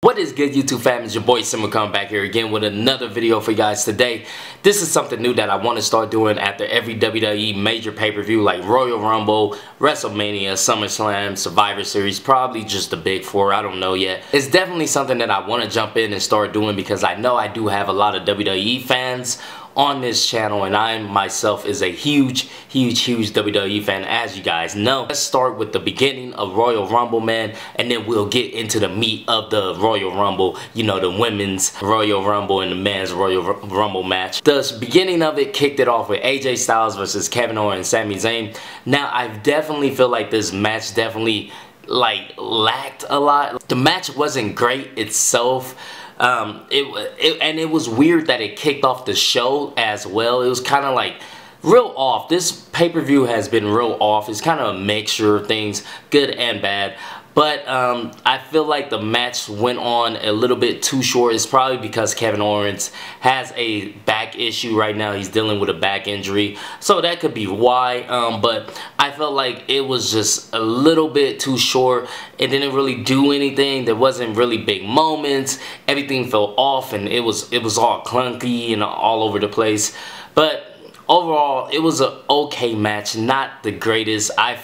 What is good, YouTube fam? It's your boy Sami coming back here again with another video for you guys today. This is something new that I want to start doing after every WWE major pay-per-view like Royal Rumble, WrestleMania, SummerSlam, Survivor Series, probably just the big four, I don't know yet. It's definitely something that I want to jump in and start doing because I know I do have a lot of WWE fans on this channel, and I myself is a huge WWE fan, as you guys know. Let's start with the beginning of Royal Rumble, man, and then we'll get into the meat of the Royal Rumble, you know, the women's Royal Rumble and the men's Royal Rumble match. The beginning of it kicked it off with AJ Styles versus Kevin Owens and Sami Zayn. Now, I definitely feel like this match definitely lacked a lot. The match wasn't great itself. It was weird that it kicked off the show as well. It was kind of like real off. This pay-per-view has been real off. It's kind of a mixture of things, good and bad. But I feel like the match went on a little bit too short. It's probably because Kevin Owens has a back issue right now. He's dealing with a back injury. So that could be why. But I felt like it was just a little bit too short. It didn't really do anything. There wasn't really big moments. Everything fell off and it was all clunky and all over the place. But overall, it was an okay match. Not the greatest. I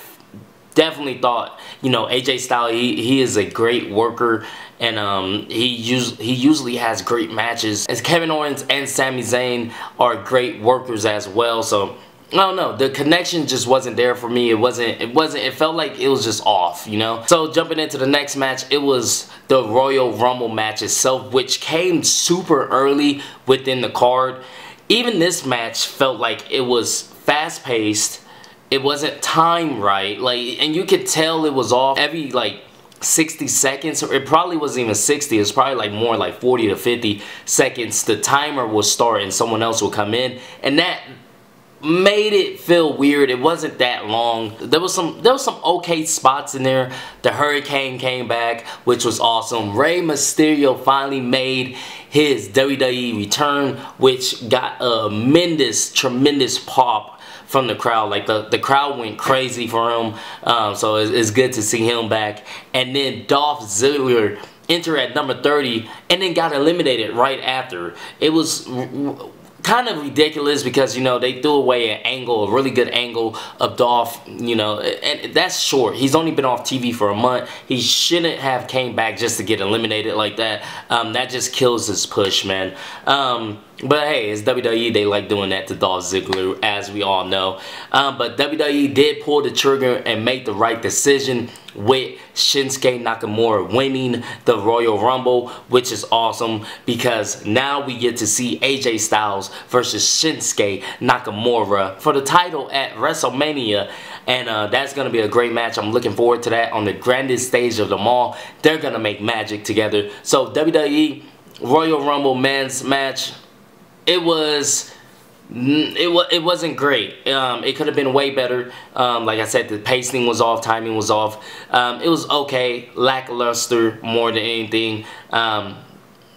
definitely thought, you know, AJ Styles, he is a great worker, and he usually has great matches. As Kevin Owens and Sami Zayn are great workers as well. So I don't know, the connection just wasn't there for me. It felt like it was just off, you know. So jumping into the next match, it was the Royal Rumble match itself, which came super early within the card. Even this match felt like it was fast-paced. It wasn't timed right, and you could tell it was off every 60 seconds, or it probably wasn't even 60, it was probably like more like 40 to 50 seconds. The timer will start and someone else will come in, and that made it feel weird. It wasn't that long. There was some okay spots in there. The Hurricane came back, which was awesome. Rey Mysterio finally made his WWE return, which got a tremendous pop from the crowd. Like the crowd went crazy for him, so it's good to see him back. And then Dolph Ziggler entered at number 30 and then got eliminated right after. It was kind of ridiculous because, you know, they threw away an angle, a really good angle of Dolph, you know, and that's short. He's only been off TV for a month. He shouldn't have came back just to get eliminated like that. That just kills his push, man. But hey, it's WWE. They like doing that to Dolph Ziggler, as we all know. But WWE did pull the trigger and make the right decision with Shinsuke Nakamura winning the Royal Rumble, which is awesome because now we get to see AJ Styles versus Shinsuke Nakamura for the title at WrestleMania. And that's going to be a great match. I'm looking forward to that on the grandest stage of them all. They're going to make magic together. So WWE Royal Rumble men's match, it wasn't great. It could have been way better. Like I said, the pacing was off, timing was off. It was okay, lackluster more than anything.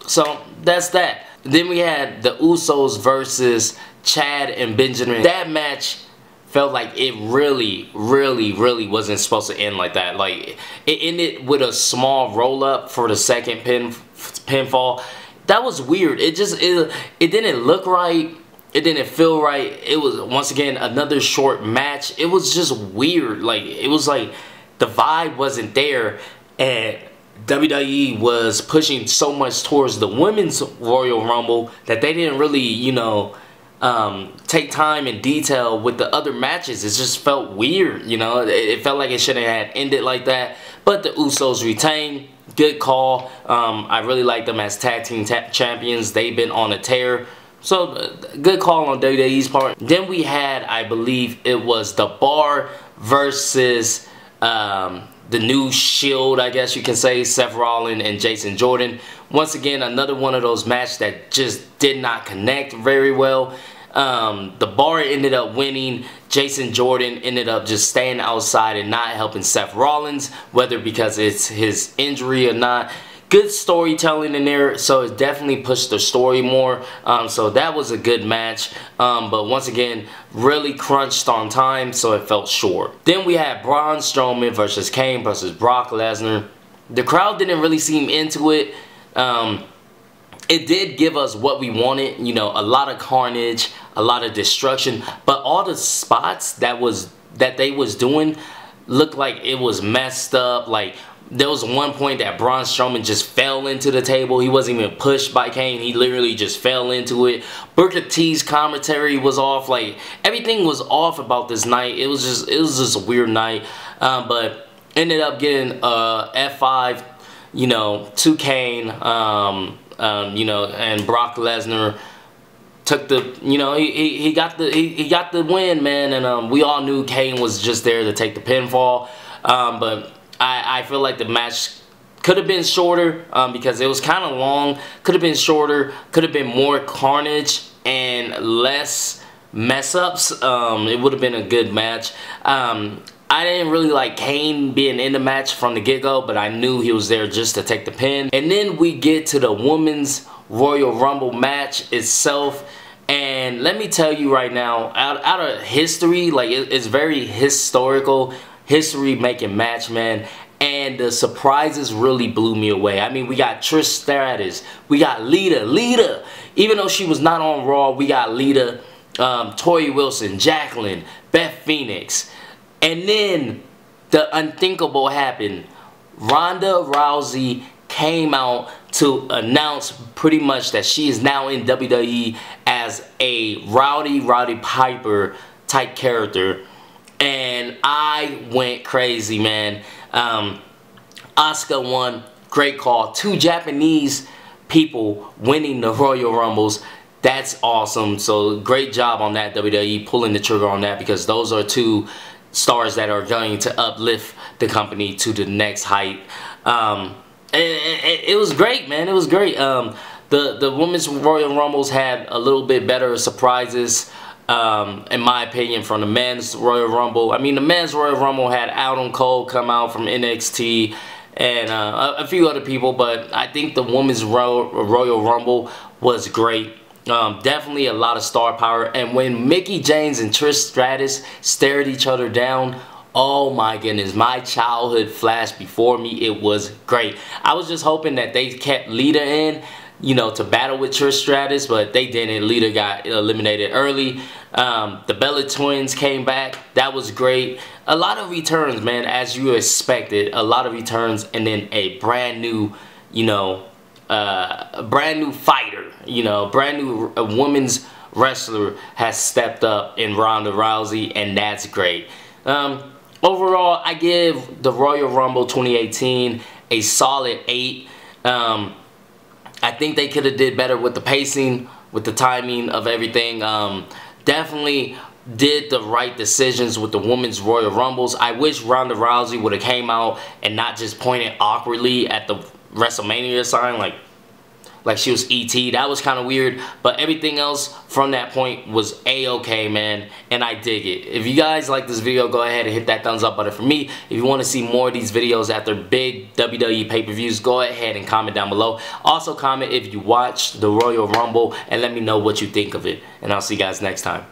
So that's that. Then we had the Usos versus Chad and Benjamin. That match felt like it really wasn't supposed to end like that. Like, it ended with a small roll up for the second pinfall. That was weird. It didn't look right. It didn't feel right. It was, once again, another short match. It was just weird. Like, it was like the vibe wasn't there, and WWE was pushing so much towards the women's Royal Rumble that they didn't really, you know, take time and detail with the other matches. It just felt weird, you know. It felt like it shouldn't have ended like that. But the Usos retained. Good call. I really like them as tag team champions. They've been on a tear. So, good call on WWE's part. Then we had, I believe it was The Bar versus the New Shield, I guess you can say, Seth Rollins and Jason Jordan. Once again, another one of those matches that just did not connect very well. The Bar ended up winning. Jason Jordan ended up just staying outside and not helping Seth Rollins, whether because it's his injury or not. Good storytelling in there, so it definitely pushed the story more. So that was a good match, but once again, really crunched on time, so it felt short. Then we had Braun Strowman versus Kane versus Brock Lesnar. The crowd didn't really seem into it. It did give us what we wanted, you know, a lot of carnage, a lot of destruction, but all the spots that they was doing looked like it was messed up. Like, there was one point that Braun Strowman just fell into the table. He wasn't even pushed by Kane. He literally just fell into it. Booker T's commentary was off. Like, everything was off about this night. It was just a weird night. But ended up getting F5, you know, to Kane. You know, and Brock Lesnar took the, you know, he got the win, man. And we all knew Kane was just there to take the pinfall. But I feel like the match could have been shorter because it was kind of long. Could have been shorter. Could have been more carnage and less mess ups. It would have been a good match. I didn't really like Kane being in the match from the get-go, but I knew he was there just to take the pin. And then we get to the Women's Royal Rumble match itself. And let me tell you right now, out of history, like it's very historical, history-making match, man. And the surprises really blew me away. I mean, we got Trish Stratus, we got Lita. Even though she was not on Raw, we got Lita, Tori Wilson, Jacqueline, Beth Phoenix. And then the unthinkable happened. Ronda Rousey came out to announce pretty much that she is now in WWE as a Roddy Piper type character. And I went crazy, man. Asuka won. Great call. 2 Japanese people winning the Royal Rumbles. That's awesome. So great job on that, WWE, pulling the trigger on that, because those are 2 stars that are going to uplift the company to the next height. It was great, man. It was great. The Women's Royal Rumbles had a little bit better surprises, in my opinion, from the Men's Royal Rumble. I mean, the Men's Royal Rumble had Adam Cole come out from NXT and a few other people, but I think the Women's Royal Rumble was great. Definitely a lot of star power. And when Mickie James and Trish Stratus stared each other down, oh my goodness, my childhood flashed before me. It was great. I was just hoping that they kept Lita in, you know, to battle with Trish Stratus, but they didn't. Lita got eliminated early. The Bella Twins came back. That was great. A lot of returns, man, as you expected. A lot of returns, and then a brand new, you know, a brand new fighter, you know, brand new women's wrestler has stepped up in Ronda Rousey, and that's great. Overall, I give the Royal Rumble 2018 a solid 8. I think they could have did better with the pacing, with the timing of everything. Definitely did the right decisions with the Women's Royal Rumbles. I wish Ronda Rousey would have came out and not just pointed awkwardly at the WrestleMania sign like she was E.T. That was kind of weird, but everything else from that point was A-okay, man, and I dig it. If you guys like this video, go ahead and hit that thumbs up button for me. If you want to see more of these videos after big WWE pay-per-views, go ahead and comment down below. Also comment if you watched the Royal Rumble and let me know what you think of it, and I'll see you guys next time.